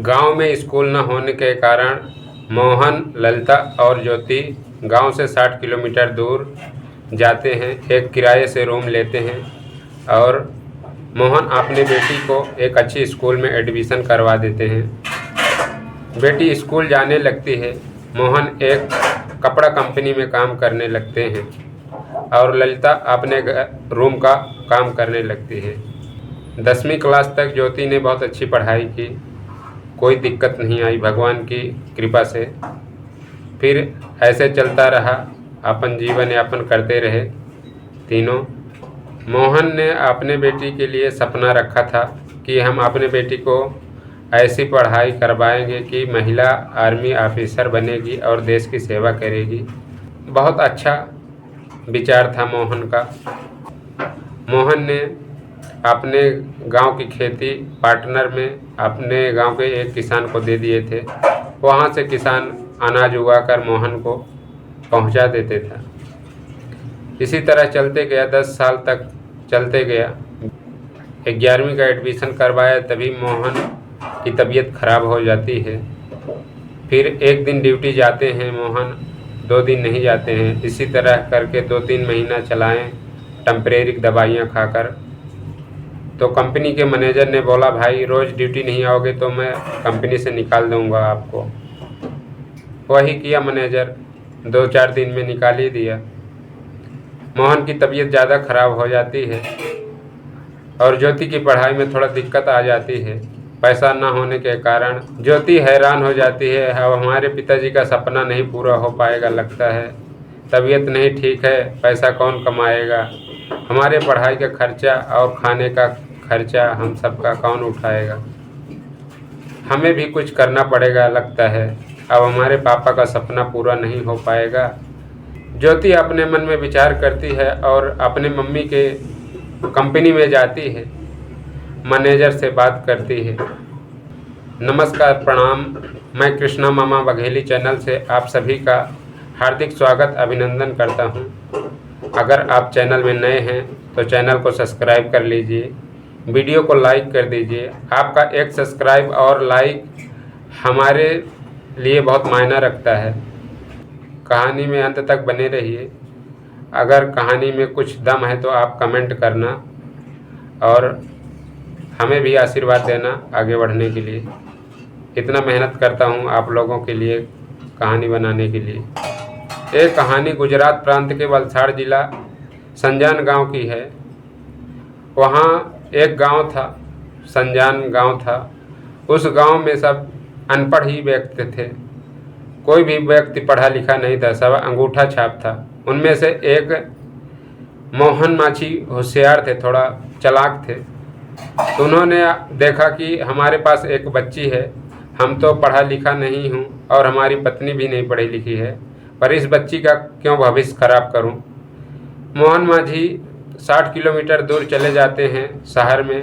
गांव में स्कूल न होने के कारण मोहन, ललिता और ज्योति गांव से 60 किलोमीटर दूर जाते हैं। एक किराए से रूम लेते हैं और मोहन अपनी बेटी को एक अच्छी स्कूल में एडमिशन करवा देते हैं। बेटी स्कूल जाने लगती है। मोहन एक कपड़ा कंपनी में काम करने लगते हैं और ललिता अपने रूम का काम करने लगती है। 10वीं क्लास तक ज्योति ने बहुत अच्छी पढ़ाई की, कोई दिक्कत नहीं आई भगवान की कृपा से। फिर ऐसे चलता रहा, अपन जीवन यापन करते रहे तीनों। मोहन ने अपने बेटी के लिए सपना रखा था कि हम अपने बेटी को ऐसी पढ़ाई करवाएंगे कि महिला आर्मी ऑफिसर बनेगी और देश की सेवा करेगी। बहुत अच्छा विचार था मोहन का। मोहन ने अपने गांव की खेती पार्टनर में अपने गांव के एक किसान को दे दिए थे। वहां से किसान अनाज उगाकर मोहन को पहुंचा देते था। इसी तरह चलते गया, 10 साल तक चलते गया। 11वीं का एडमिशन करवाया, तभी मोहन की तबीयत खराब हो जाती है। फिर एक दिन ड्यूटी जाते हैं मोहन, 2 दिन नहीं जाते हैं। इसी तरह करके 2-3 महीना चलाएं टेम्परेरी दवाइयाँ खाकर। तो कंपनी के मैनेजर ने बोला, भाई रोज़ ड्यूटी नहीं आओगे तो मैं कंपनी से निकाल दूंगा आपको। वही किया मैनेजर, 2-4 दिन में निकाल ही दिया। मोहन की तबीयत ज़्यादा खराब हो जाती है और ज्योति की पढ़ाई में थोड़ा दिक्कत आ जाती है। पैसा ना होने के कारण ज्योति हैरान हो जाती है, अब हमारे पिताजी का सपना नहीं पूरा हो पाएगा लगता है। तबीयत नहीं ठीक है, पैसा कौन कमाएगा, हमारे पढ़ाई का खर्चा और खाने का खर्चा हम सबका कौन उठाएगा। हमें भी कुछ करना पड़ेगा लगता है, अब हमारे पापा का सपना पूरा नहीं हो पाएगा। ज्योति अपने मन में विचार करती है और अपने मम्मी के कंपनी में जाती है, मैनेजर से बात करती है। नमस्कार, प्रणाम। मैं कृष्णा मामा बघेली चैनल से आप सभी का हार्दिक स्वागत अभिनंदन करता हूं। अगर आप चैनल में नए हैं तो चैनल को सब्सक्राइब कर लीजिए, वीडियो को लाइक कर दीजिए। आपका एक सब्सक्राइब और लाइक हमारे लिए बहुत मायना रखता है। कहानी में अंत तक बने रहिए। अगर कहानी में कुछ दम है तो आप कमेंट करना और हमें भी आशीर्वाद देना आगे बढ़ने के लिए। इतना मेहनत करता हूँ आप लोगों के लिए कहानी बनाने के लिए। एक कहानी गुजरात प्रांत के वलसाड़ जिला संजान गांव की है। वहाँ एक गांव था, संजान गांव था। उस गांव में सब अनपढ़ ही व्यक्ति थे, कोई भी व्यक्ति पढ़ा लिखा नहीं था, सब अंगूठा छाप था। उनमें से एक मोहन माझी होशियार थे, थोड़ा चालाक थे। तो उन्होंने देखा कि हमारे पास एक बच्ची है, हम तो पढ़ा लिखा नहीं हूँ और हमारी पत्नी भी नहीं पढ़ी लिखी है, पर इस बच्ची का क्यों भविष्य खराब करूं। मोहन माझी 60 किलोमीटर दूर चले जाते हैं शहर में,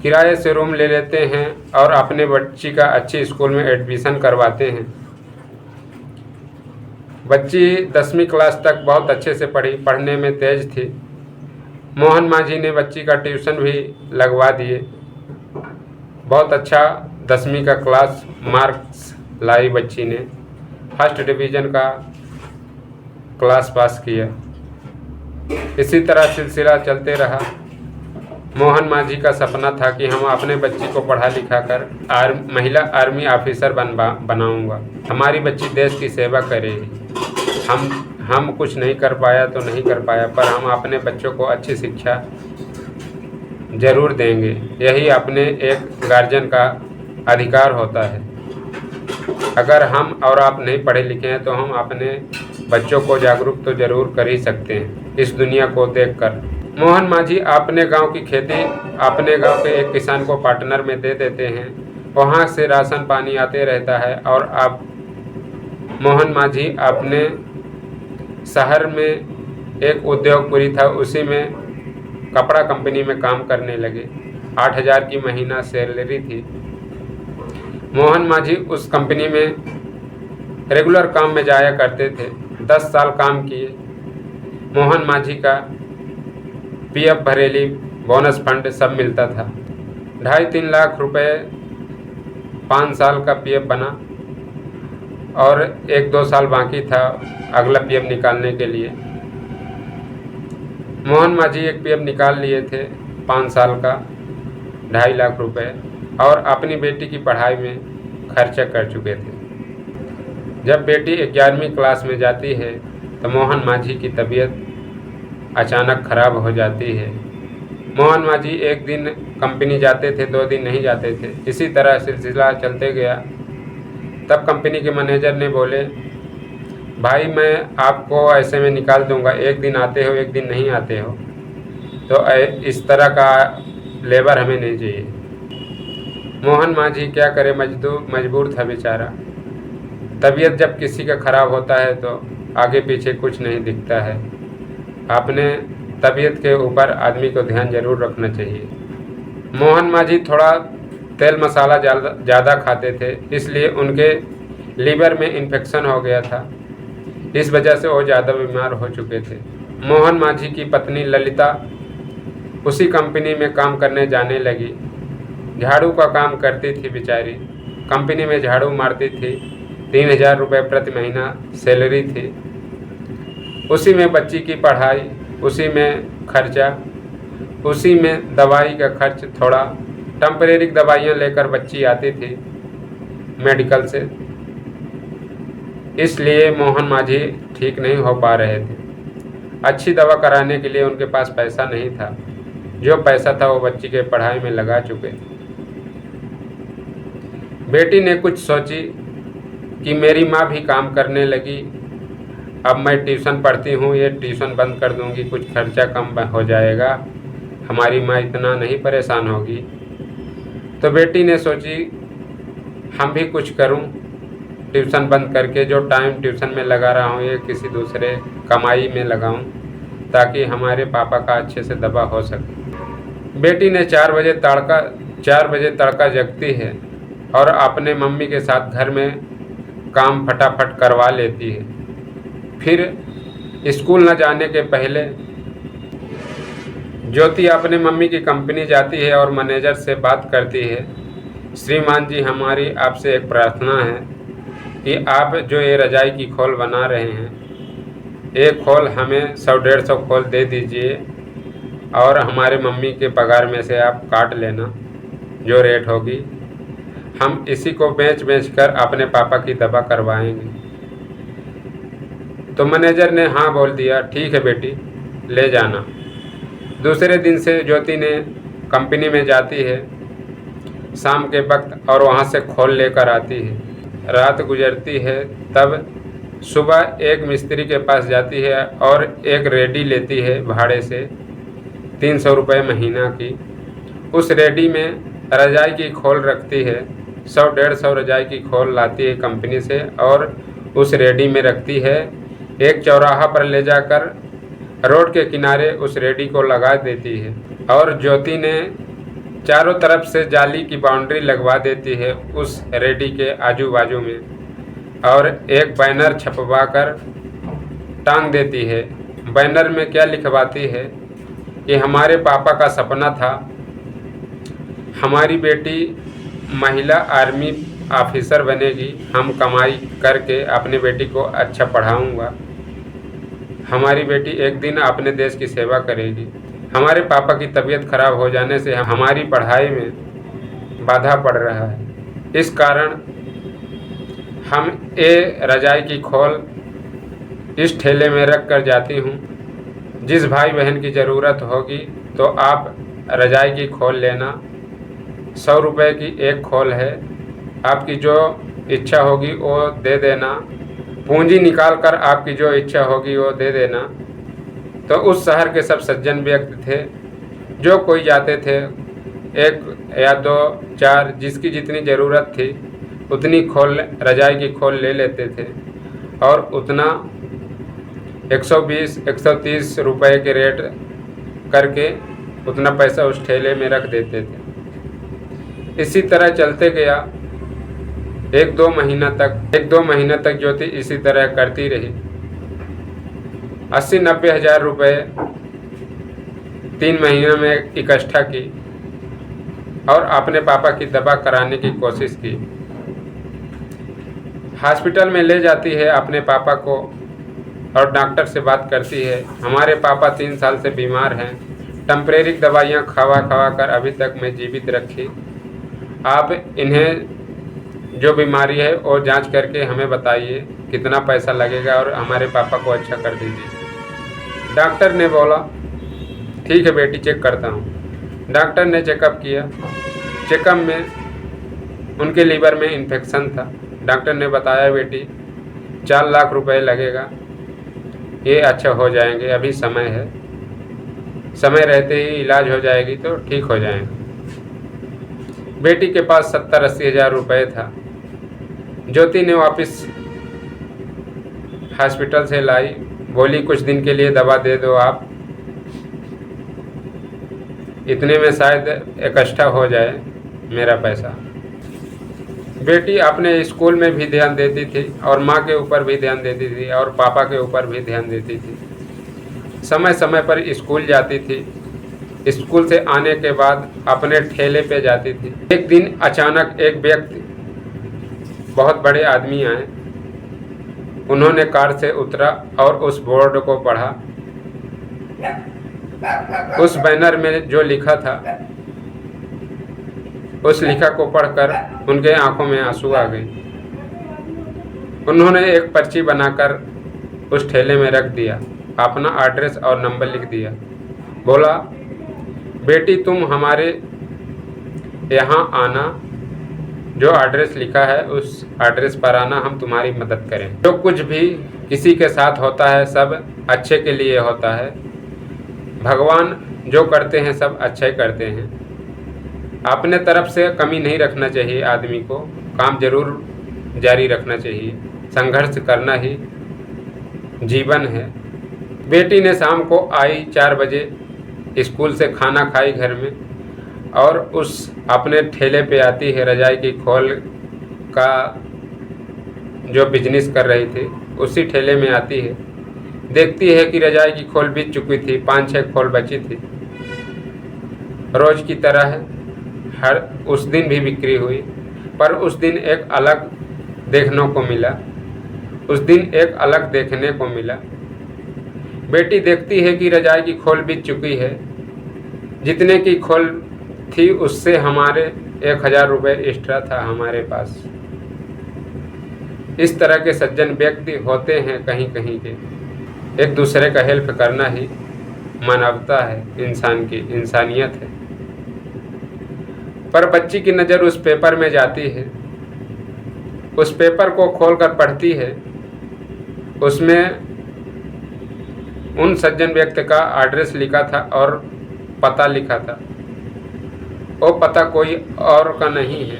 किराए से रूम ले लेते हैं और अपने बच्ची का अच्छी स्कूल में एडमिशन करवाते हैं। बच्ची 10वीं क्लास तक बहुत अच्छे से पढ़ी, पढ़ने में तेज थी। मोहन माझी ने बच्ची का ट्यूशन भी लगवा दिए। बहुत अच्छा 10वीं का क्लास मार्क्स लाई बच्ची ने, फर्स्ट डिवीज़न का क्लास पास किया। इसी तरह सिलसिला चलते रहा। मोहन माझी का सपना था कि हम अपने बच्ची को पढ़ा लिखा कर महिला आर्मी ऑफिसर बनाऊंगा, हमारी बच्ची देश की सेवा करेगी। हम कुछ नहीं कर पाया तो नहीं कर पाया, पर हम अपने बच्चों को अच्छी शिक्षा जरूर देंगे। यही अपने एक गार्जियन का अधिकार होता है। अगर हम और आप नहीं पढ़े लिखे हैं तो हम अपने बच्चों को जागरूक तो जरूर कर ही सकते हैं इस दुनिया को देखकर। मोहन माझी अपने गांव की खेती अपने गांव के एक किसान को पार्टनर में दे देते हैं। वहां से राशन पानी आते रहता है और अब मोहन माझी अपने शहर में एक उद्योगपुरी था, उसी में कपड़ा कंपनी में काम करने लगे। 8,000 की महीना सैलरी थी। मोहन माझी उस कंपनी में रेगुलर काम में जाया करते थे। 10 साल काम किए। मोहन माझी का पीएफ भरेली बोनस फंड सब मिलता था। 2.5-3 लाख रुपए 5 साल का पीएफ बना और 1-2 साल बाकी था अगला पीएफ निकालने के लिए। मोहन माझी एक पीएफ निकाल लिए थे 5 साल का 2.5 लाख रुपए और अपनी बेटी की पढ़ाई में खर्चा कर चुके थे। जब बेटी 11वीं क्लास में जाती है तो मोहन माझी की तबीयत अचानक खराब हो जाती है। मोहन माझी एक दिन कंपनी जाते थे, 2 दिन नहीं जाते थे। इसी तरह सिलसिला चलते गया। तब कंपनी के मैनेजर ने बोले, भाई मैं आपको ऐसे में निकाल दूंगा, एक दिन आते हो एक दिन नहीं आते हो, तो इस तरह का लेबर हमें नहीं चाहिए। मोहन माझी क्या करे, मजबूर था बेचारा। तबीयत जब किसी का ख़राब होता है तो आगे पीछे कुछ नहीं दिखता है। अपने तबीयत के ऊपर आदमी को ध्यान जरूर रखना चाहिए। मोहन माझी थोड़ा तेल मसाला ज़्यादा खाते थे, इसलिए उनके लीवर में इन्फेक्शन हो गया था। इस वजह से वो ज़्यादा बीमार हो चुके थे। मोहन माझी की पत्नी ललिता उसी कंपनी में काम करने जाने लगी। झाड़ू का काम करती थी बेचारी, कंपनी में झाड़ू मारती थी। 3,000 रुपये प्रति महीना सैलरी थी। उसी में बच्ची की पढ़ाई, उसी में खर्चा, उसी में दवाई का खर्च, थोड़ा टेम्परेरी दवाइयाँ लेकर बच्ची आती थी मेडिकल से। इसलिए मोहन माझी ठीक नहीं हो पा रहे थे। अच्छी दवा कराने के लिए उनके पास पैसा नहीं था। जो पैसा था वो बच्ची के पढ़ाई में लगा चुके थे। बेटी ने कुछ सोची कि मेरी माँ भी काम करने लगी, अब मैं ट्यूशन पढ़ती हूँ, ये ट्यूशन बंद कर दूँगी, कुछ खर्चा कम हो जाएगा, हमारी माँ इतना नहीं परेशान होगी। तो बेटी ने सोची हम भी कुछ करूँ, ट्यूशन बंद करके जो टाइम ट्यूशन में लगा रहा हूँ ये किसी दूसरे कमाई में लगाऊँ ताकि हमारे पापा का अच्छे से दवा हो सके। बेटी ने 4 बजे तड़का जगती है और अपने मम्मी के साथ घर में काम फटाफट करवा लेती है। फिर स्कूल न जाने के पहले ज्योति अपने मम्मी की कंपनी जाती है और मैनेजर से बात करती है, श्रीमान जी हमारी आपसे एक प्रार्थना है कि आप जो ये रजाई की खोल बना रहे हैं, एक खोल हमें 100-150 खोल दे दीजिए और हमारे मम्मी के पगार में से आप काट लेना जो रेट होगी। हम इसी को बेच कर अपने पापा की दवा करवाएंगे। तो मैनेजर ने हाँ बोल दिया, ठीक है बेटी ले जाना। दूसरे दिन से ज्योति ने कंपनी में जाती है शाम के वक्त और वहाँ से खोल लेकर आती है। रात गुजरती है, तब सुबह एक मिस्त्री के पास जाती है और एक रेडी लेती है भाड़े से 300 रुपये महीना की। उस रेडी में रजाई की खोल रखती है, 100-150 रजाई की खोल लाती है कंपनी से और उस रेडी में रखती है। एक चौराहा पर ले जाकर रोड के किनारे उस रेडी को लगा देती है और ज्योति ने चारों तरफ से जाली की बाउंड्री लगवा देती है उस रेडी के आजू बाजू में और एक बैनर छपवा कर टांग देती है। बैनर में क्या लिखवाती है कि हमारे पापा का सपना था हमारी बेटी महिला आर्मी ऑफिसर बनेगी, हम कमाई करके अपने बेटी को अच्छा पढ़ाऊंगा, हमारी बेटी एक दिन अपने देश की सेवा करेगी। हमारे पापा की तबीयत खराब हो जाने से हमारी पढ़ाई में बाधा पड़ रहा है, इस कारण हम ये रजाई की खोल इस ठेले में रख कर जाती हूँ। जिस भाई बहन की ज़रूरत होगी तो आप रजाई की खोल लेना। 100 रुपये की एक खोल है, आपकी जो इच्छा होगी वो दे देना। पूंजी निकाल कर आपकी जो इच्छा होगी वो दे देना। तो उस शहर के सब सज्जन व्यक्ति थे, जो कोई जाते थे 1 या 2 4 जिसकी जितनी ज़रूरत थी उतनी खोल रजाई की खोल ले लेते थे और उतना 120-130 रुपये के रेट करके उतना पैसा उस ठेले में रख देते थे। इसी तरह चलते गया 1-2 महीना तक ज्योति इसी तरह करती रही। 80-90 हज़ार रुपये 3 महीने में इकट्ठा की और अपने पापा की दवा कराने की कोशिश की। हॉस्पिटल में ले जाती है अपने पापा को और डॉक्टर से बात करती है, हमारे पापा 3 साल से बीमार हैं, टेम्परेरी दवाइयाँ खवा खवा कर अभी तक मैं जीवित रखी। आप इन्हें जो बीमारी है वो जांच करके हमें बताइए कितना पैसा लगेगा और हमारे पापा को अच्छा कर दीजिए। डॉक्टर ने बोला ठीक है बेटी, चेक करता हूँ। डॉक्टर ने चेकअप किया। चेकअप में उनके लीवर में इन्फेक्शन था। डॉक्टर ने बताया बेटी 4 लाख रुपए लगेगा, ये अच्छा हो जाएंगे, अभी समय है, समय रहते ही इलाज हो जाएगी तो ठीक हो जाएगा। बेटी के पास 70-80 हज़ार रुपये था। ज्योति ने वापस हॉस्पिटल से लाई, बोली कुछ दिन के लिए दवा दे दो आप, इतने में शायद इकट्ठा हो जाए मेरा पैसा। बेटी अपने स्कूल में भी ध्यान देती थी और माँ के ऊपर भी ध्यान देती थी और पापा के ऊपर भी ध्यान देती थी। समय समय पर स्कूल जाती थी। स्कूल से आने के बाद अपने ठेले पे जाती थी। एक दिन अचानक एक व्यक्ति, बहुत बड़े आदमी आए। उन्होंने कार से उतरा और उस बोर्ड को पढ़ा। उस बैनर में जो लिखा था, उस लिखा को पढ़कर उनके आंखों में आंसू आ गए। उन्होंने एक पर्ची बनाकर उस ठेले में रख दिया, अपना एड्रेस और नंबर लिख दिया। बोला बेटी तुम हमारे यहाँ आना, जो एड्रेस लिखा है उस एड्रेस पर आना, हम तुम्हारी मदद करें। जो कुछ भी किसी के साथ होता है सब अच्छे के लिए होता है। भगवान जो करते हैं सब अच्छे करते हैं। अपने तरफ से कमी नहीं रखना चाहिए आदमी को, काम जरूर जारी रखना चाहिए, संघर्ष करना ही जीवन है। बेटी ने शाम को आई 4 बजे, स्कूल से खाना खाई घर में और उस अपने ठेले पे आती है। रजाई की खोल का जो बिजनेस कर रही थी उसी ठेले में आती है। देखती है कि रजाई की खोल बीत चुकी थी, 5-6 खोल बची थी। रोज की तरह हर उस दिन भी बिक्री हुई, पर उस दिन एक अलग देखने को मिला। उस दिन एक अलग देखने को मिला। बेटी देखती है कि रजाई की खोल बीत चुकी है। जितने की खोल थी उससे हमारे 1000 रुपये एक्स्ट्रा था हमारे पास। इस तरह के सज्जन व्यक्ति होते हैं कहीं कहीं के। एक दूसरे का हेल्प करना ही मानवता है, इंसान की इंसानियत है। पर बच्ची की नज़र उस पेपर में जाती है। उस पेपर को खोलकर पढ़ती है। उसमें उन सज्जन व्यक्ति का एड्रेस लिखा था और पता लिखा था। वो पता कोई और का नहीं है,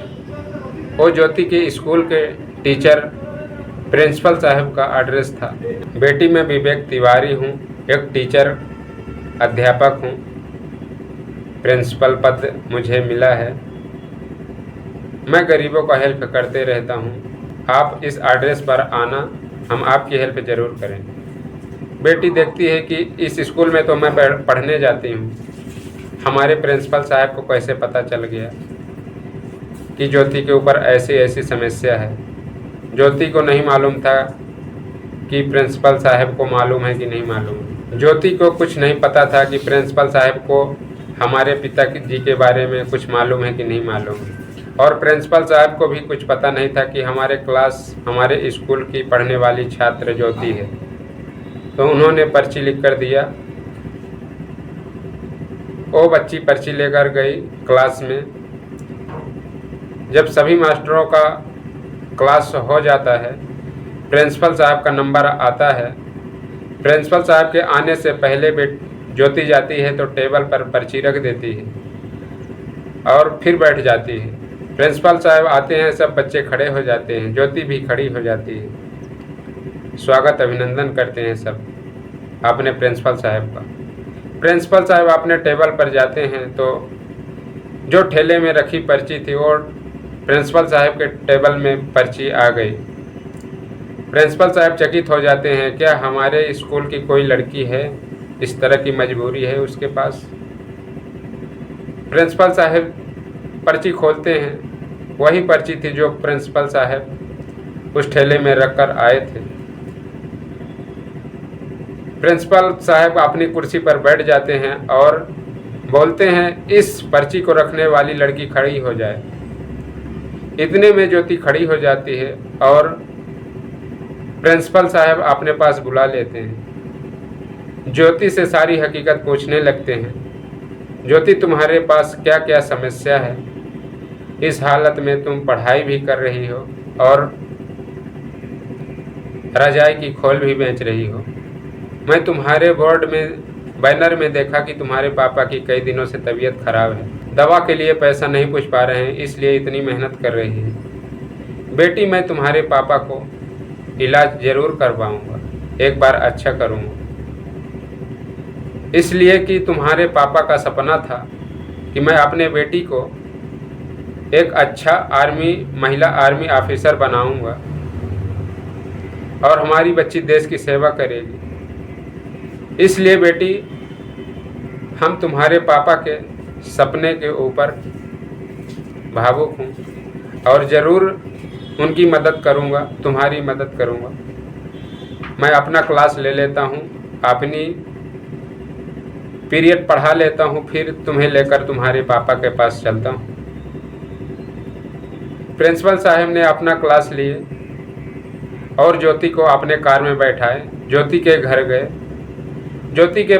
वो ज्योति के स्कूल के टीचर प्रिंसिपल साहब का एड्रेस था। बेटी मैं विवेक तिवारी हूँ, एक टीचर अध्यापक हूँ। प्रिंसिपल पद मुझे मिला है। मैं गरीबों का हेल्प करते रहता हूँ। आप इस एड्रेस पर आना, हम आपकी हेल्प ज़रूर करें। बेटी देखती है कि इस स्कूल में तो मैं पढ़ने जाती हूँ, हमारे प्रिंसिपल साहब को कैसे पता चल गया कि ज्योति के ऊपर ऐसी ऐसी समस्या है। ज्योति को नहीं मालूम था कि प्रिंसिपल साहब को मालूम है कि नहीं मालूम। ज्योति को कुछ नहीं पता था कि प्रिंसिपल साहब को हमारे पिताजी के बारे में कुछ मालूम है कि नहीं मालूम, और प्रिंसिपल साहब को भी कुछ पता नहीं था कि हमारे स्कूल की पढ़ने वाली छात्र ज्योति है। तो उन्होंने पर्ची लिख कर दिया। वो बच्ची पर्ची लेकर गई क्लास में। जब सभी मास्टरों का क्लास हो जाता है, प्रिंसिपल साहब का नंबर आता है। प्रिंसिपल साहब के आने से पहले ज्योति जाती है तो टेबल पर पर्ची रख देती है और फिर बैठ जाती है। प्रिंसिपल साहब आते हैं, सब बच्चे खड़े हो जाते हैं, ज्योति भी खड़ी हो जाती है। स्वागत अभिनंदन करते हैं सब अपने प्रिंसिपल साहब का। प्रिंसिपल साहब अपने टेबल पर जाते हैं तो जो ठेले में रखी पर्ची थी वो प्रिंसिपल साहब के टेबल में पर्ची आ गई। प्रिंसिपल साहब चकित हो जाते हैं, क्या हमारे स्कूल की कोई लड़की है, इस तरह की मजबूरी है उसके पास। प्रिंसिपल साहब पर्ची खोलते हैं, वही पर्ची थी जो प्रिंसिपल साहब उस ठेले में रखकर आए थे। प्रिंसिपल साहब अपनी कुर्सी पर बैठ जाते हैं और बोलते हैं, इस पर्ची को रखने वाली लड़की खड़ी हो जाए। इतने में ज्योति खड़ी हो जाती है और प्रिंसिपल साहब अपने पास बुला लेते हैं। ज्योति से सारी हकीकत पूछने लगते हैं। ज्योति, तुम्हारे पास क्या क्या समस्या है? इस हालत में तुम पढ़ाई भी कर रही हो और रजाई की खोल भी बेच रही हो। मैं तुम्हारे बोर्ड में बैनर में देखा कि तुम्हारे पापा की कई दिनों से तबीयत खराब है, दवा के लिए पैसा नहीं पूछ पा रहे हैं, इसलिए इतनी मेहनत कर रही है। बेटी, मैं तुम्हारे पापा को इलाज जरूर करवाऊंगा, एक बार अच्छा करूंगा, इसलिए कि तुम्हारे पापा का सपना था कि मैं अपने बेटी को एक अच्छा महिला आर्मी ऑफिसर बनाऊंगा और हमारी बच्ची देश की सेवा करेगी। इसलिए बेटी, हम तुम्हारे पापा के सपने के ऊपर भावुक हूँ और ज़रूर उनकी मदद करूँगा, तुम्हारी मदद करूँगा। मैं अपना क्लास ले लेता हूँ, अपनी पीरियड पढ़ा लेता हूँ, फिर तुम्हें लेकर तुम्हारे पापा के पास चलता हूँ। प्रिंसिपल साहब ने अपना क्लास लिए और ज्योति को अपने कार में बैठाए। ज्योति के घर गए। ज्योति के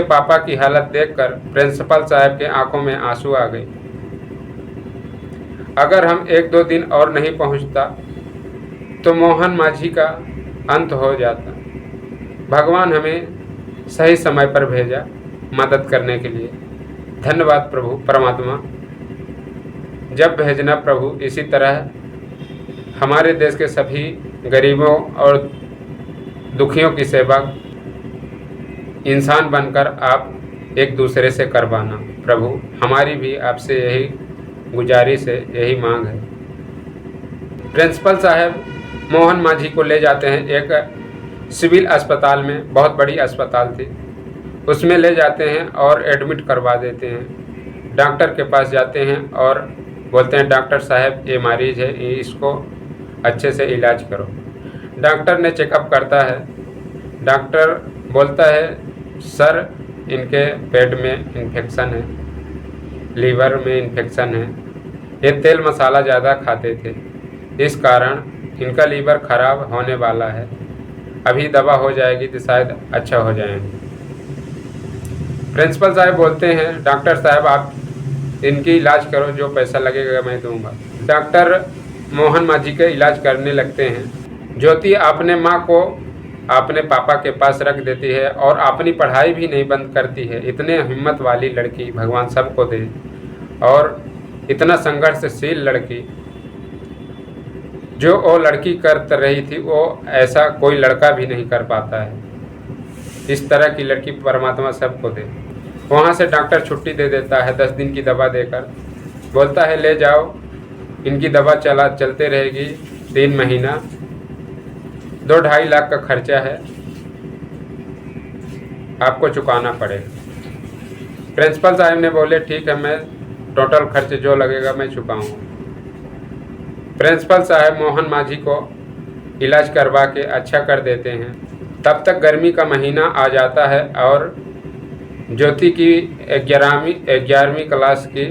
पापा की हालत देखकर प्रिंसिपल साहब के आंखों में आंसू आ गए। अगर हम 1-2 दिन और नहीं पहुंचता तो मोहन माझी का अंत हो जाता। भगवान हमें सही समय पर भेजा मदद करने के लिए। धन्यवाद प्रभु परमात्मा। जब भेजना प्रभु, इसी तरह हमारे देश के सभी गरीबों और दुखियों की सेवा इंसान बनकर आप एक दूसरे से करवाना प्रभु। हमारी भी आपसे यही गुजारिश है, यही मांग है। प्रिंसिपल साहब मोहन माझी को ले जाते हैं एक सिविल अस्पताल में, बहुत बड़ी अस्पताल थी, उसमें ले जाते हैं और एडमिट करवा देते हैं। डॉक्टर के पास जाते हैं और बोलते हैं, डॉक्टर साहब ये मरीज है, इसको अच्छे से इलाज करो। डॉक्टर ने चेकअप करता है। डॉक्टर बोलता है, सर इनके पेट में इन्फेक्शन है, लीवर में इन्फेक्शन है, ये तेल मसाला ज़्यादा खाते थे, इस कारण इनका लीवर खराब होने वाला है। अभी दवा हो जाएगी तो शायद अच्छा हो जाएंगे। प्रिंसिपल साहब बोलते हैं, डॉक्टर साहब आप इनकी इलाज करो, जो पैसा लगेगा मैं दूंगा। डॉक्टर मोहन माझी के इलाज करने लगते हैं। ज्योति अपने माँ को अपने पापा के पास रख देती है और अपनी पढ़ाई भी नहीं बंद करती है। इतने हिम्मत वाली लड़की भगवान सबको दे, और इतना संघर्षशील लड़की जो वो लड़की कर रही थी, वो ऐसा कोई लड़का भी नहीं कर पाता है। इस तरह की लड़की परमात्मा सबको दे। वहाँ से डॉक्टर छुट्टी दे देता है 10 दिन की दवा देकर। बोलता है, ले जाओ, इनकी दवा चलते रहेगी 3 महीना, 2-2.5 लाख का खर्चा है, आपको चुकाना पड़ेगा। प्रिंसिपल साहब ने बोले, ठीक है, मैं टोटल खर्च जो लगेगा मैं चुकाऊंगा। प्रिंसिपल साहब मोहन माझी को इलाज करवा के अच्छा कर देते हैं। तब तक गर्मी का महीना आ जाता है और ज्योति की 11वीं क्लास की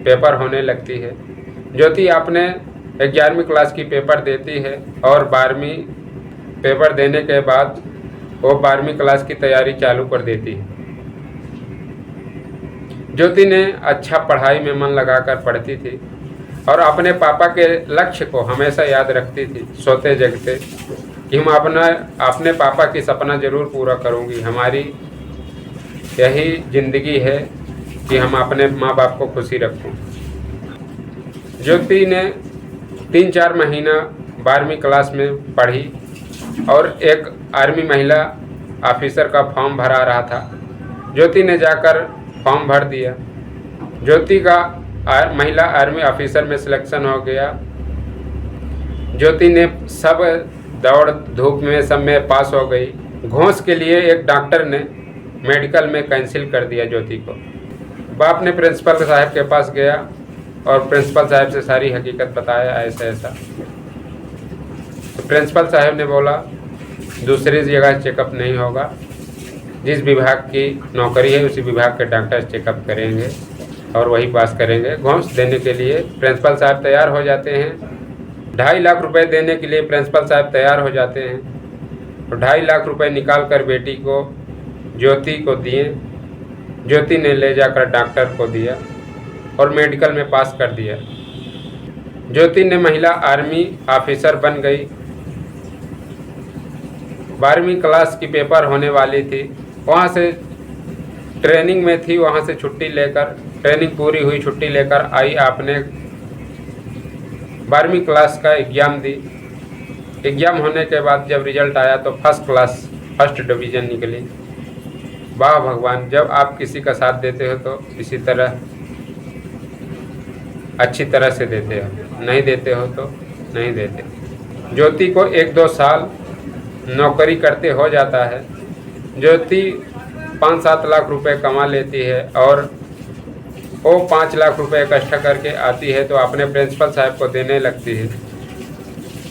पेपर होने लगती है। ज्योति अपने 11वीं क्लास की पेपर देती है और 12वीं पेपर देने के बाद वो 12वीं क्लास की तैयारी चालू कर देती है। ज्योति ने अच्छा पढ़ाई में मन लगाकर पढ़ती थी और अपने पापा के लक्ष्य को हमेशा याद रखती थी, सोते जगते, कि हम अपने पापा की सपना ज़रूर पूरा करूंगी। हमारी यही ज़िंदगी है कि हम अपने माँ बाप को खुशी रखें। ज्योति ने 3-4 महीना 12वीं क्लास में पढ़ी और एक आर्मी महिला ऑफिसर का फॉर्म भरा रहा था। ज्योति ने जाकर फॉर्म भर दिया। ज्योति का महिला आर्मी ऑफिसर में सिलेक्शन हो गया। ज्योति ने सब दौड़ धूप में सब में पास हो गई। घूस के लिए एक डॉक्टर ने मेडिकल में कैंसिल कर दिया ज्योति को। बाप ने प्रिंसिपल साहब के पास गया और प्रिंसिपल साहब से सारी हकीकत बताया ऐसा ऐसा। तो प्रिंसिपल साहब ने बोला दूसरी जगह चेकअप नहीं होगा, जिस विभाग की नौकरी है उसी विभाग के डॉक्टर चेकअप करेंगे और वही पास करेंगे। घूस देने के लिए प्रिंसिपल साहब तैयार हो जाते हैं। 2.5 लाख रुपए देने के लिए प्रिंसिपल साहब तैयार हो जाते हैं। तो 2.5 लाख रुपए निकाल कर बेटी को ज्योति को दिए। ज्योति ने ले जाकर डॉक्टर को दिया और मेडिकल में पास कर दिया। ज्योति ने महिला आर्मी ऑफिसर बन गई। 12वीं क्लास की पेपर होने वाली थी, वहाँ से ट्रेनिंग में थी, वहाँ से छुट्टी लेकर, ट्रेनिंग पूरी हुई, छुट्टी लेकर आई। आपने 12वीं क्लास का एग्ज़ाम दी। एग्ज़ाम होने के बाद जब रिजल्ट आया तो फर्स्ट डिवीज़न निकली। वाह भगवान, जब आप किसी का साथ देते हो तो इसी तरह अच्छी तरह से देते हो, नहीं देते हो तो नहीं देते। ज्योति को 1-2 साल नौकरी करते हो जाता है। ज्योति 5-7 लाख रुपए कमा लेती है और वो 5 लाख रुपए इकट्ठा करके आती है तो अपने प्रिंसिपल साहब को देने लगती है।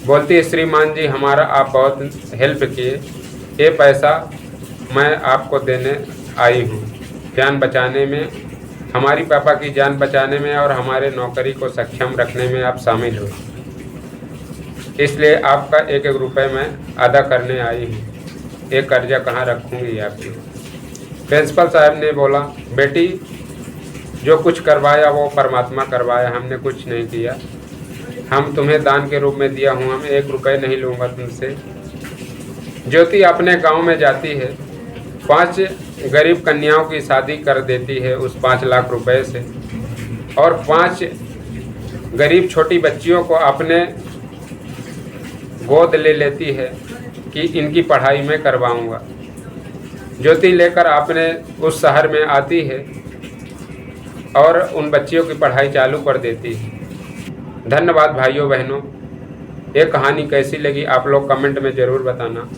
बोलती है, श्रीमान जी हमारा आप बहुत हेल्प किए, ये पैसा मैं आपको देने आई हूँ, जान बचाने में, हमारी पापा की जान बचाने में और हमारे नौकरी को सक्षम रखने में आप शामिल हो, इसलिए आपका 1-1 रुपये मैं अदा करने आई हूँ। ये कर्जा कहाँ रखूँगी आपकी। प्रिंसिपल साहब ने बोला, बेटी जो कुछ करवाया वो परमात्मा करवाया, हमने कुछ नहीं किया। हम तुम्हें दान के रूप में दिया हूँ, हम 1 रुपये नहीं लूँगा तुमसे। ज्योति अपने गांव में जाती है, 5 गरीब कन्याओं की शादी कर देती है उस 5 लाख रुपए से और 5 गरीब छोटी बच्चियों को अपने गोद ले लेती है कि इनकी पढ़ाई मैं करवाऊंगा। ज्योति लेकर अपने उस शहर में आती है और उन बच्चियों की पढ़ाई चालू कर देती है। धन्यवाद भाइयों बहनों। ये कहानी कैसी लगी आप लोग कमेंट में ज़रूर बताना।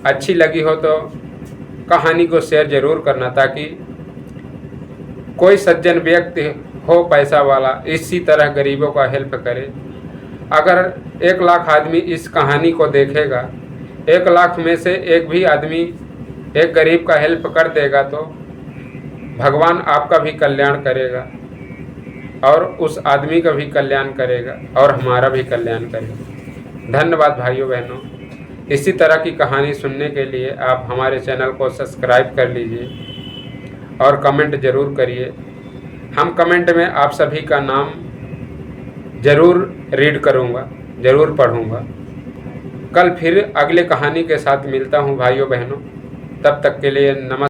अच्छी लगी हो तो कहानी को शेयर ज़रूर करना, ताकि कोई सज्जन व्यक्ति हो पैसा वाला इसी तरह गरीबों का हेल्प करे। अगर 1 लाख आदमी इस कहानी को देखेगा, 1 लाख में से एक भी आदमी एक गरीब का हेल्प कर देगा तो भगवान आपका भी कल्याण करेगा और उस आदमी का भी कल्याण करेगा और हमारा भी कल्याण करेगा। धन्यवाद भाइयों बहनों। इसी तरह की कहानी सुनने के लिए आप हमारे चैनल को सब्सक्राइब कर लीजिए और कमेंट ज़रूर करिए। हम कमेंट में आप सभी का नाम ज़रूर रीड करूँगा, ज़रूर पढ़ूँगा। कल फिर अगले कहानी के साथ मिलता हूँ भाइयों बहनों। तब तक के लिए नमस्कार।